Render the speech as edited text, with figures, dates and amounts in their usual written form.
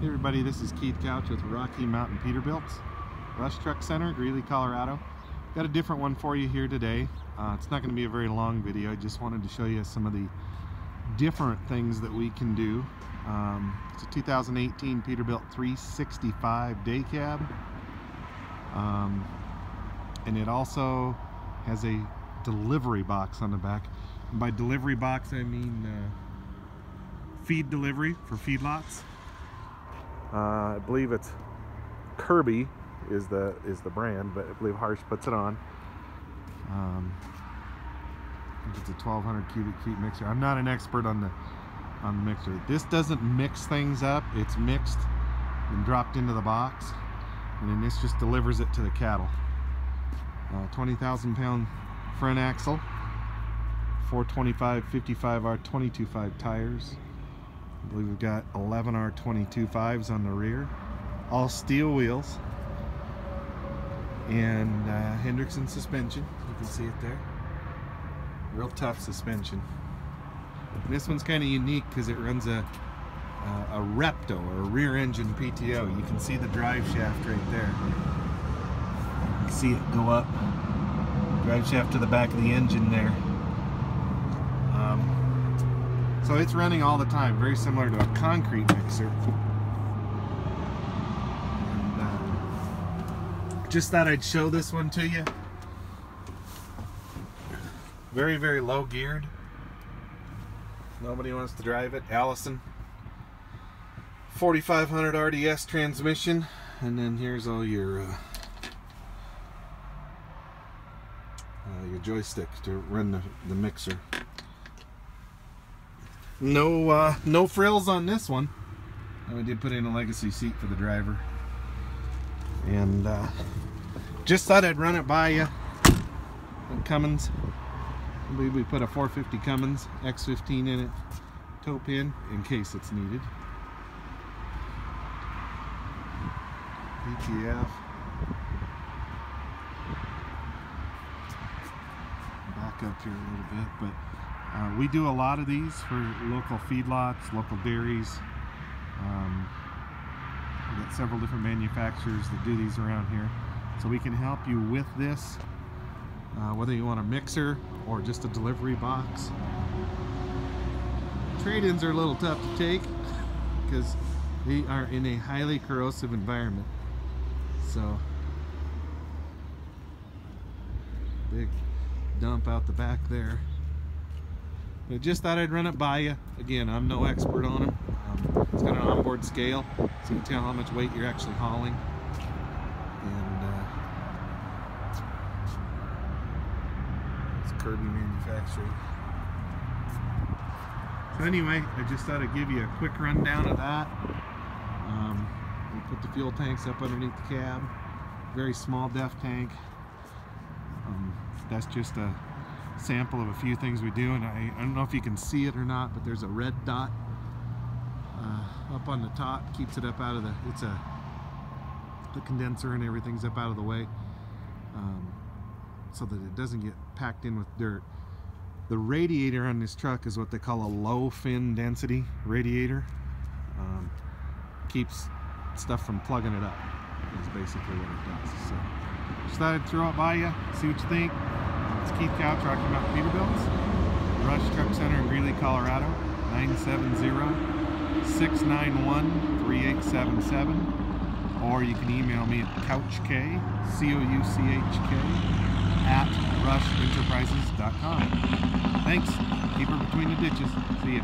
Hey everybody, this is Keith Couch with Rocky Mountain Peterbilt, Rush Truck Center, Greeley, Colorado. Got a different one for you here today. It's not going to be a very long video. I just wanted to show you some of the different things that we can do. It's a 2018 Peterbilt 365 day cab, and it also has a delivery box on the back. And by delivery box I mean feed delivery for feedlots. I believe it's Kirby is the brand, but I believe Harsh puts it on. It's a 1200 cubic feet mixer. I'm not an expert on the mixer. This doesn't mix things up. It's mixed and dropped into the box, and then this just delivers it to the cattle. 20,000 pound front axle, 425 55R 22.5 tires. I believe we've got 11R 22.5s on the rear, all steel wheels, and Hendrickson suspension. You can see it there. Real tough suspension. And this one's kind of unique because it runs a REPTO, or a rear engine PTO. You can see the drive shaft right there. You can see it go up. Drive shaft to the back of the engine there. So it's running all the time, very similar to a concrete mixer. And, just thought I'd show this one to you. Very, very low geared. Nobody wants to drive it. Allison 4500 RDS transmission, and then here's all your joystick to run the mixer. No frills on this one. And we did put in a legacy seat for the driver. And just thought I'd run it by you. And Cummins. I believe we put a 450 Cummins X15 in it. Toe pin in case it's needed. ETF. Back up here a little bit, but we do a lot of these for local feedlots, local dairies. We've got several different manufacturers that do these around here, so we can help you with this, whether you want a mixer or just a delivery box. Trade-ins are a little tough to take because they are in a highly corrosive environment. So big dump out the back there. I just thought I'd run it by you. Again, I'm no expert on them. It's got an onboard scale, so you can tell how much weight you're actually hauling. And it's Kirby manufacturing. So anyway, I just thought I'd give you a quick rundown of that. We put the fuel tanks up underneath the cab. Very small def tank. That's just a sample of a few things we do, and I don't know if you can see it or not, but there's a red dot up on the top, keeps it up out of the condenser and everything's up out of the way, so that it doesn't get packed in with dirt. The radiator on this truck is what they call a low fin density radiator. Keeps stuff from plugging it up, is basically what it does. So just thought I'd throw it by you, see what you think. It's Keith Couch, Rocky Mountain Peterbilt, Rush Truck Center in Greeley, Colorado, 970-691-3877, or you can email me at couchk, C-O-U-C-H-K, at rushenterprises.com. Thanks. Keep her between the ditches. See ya.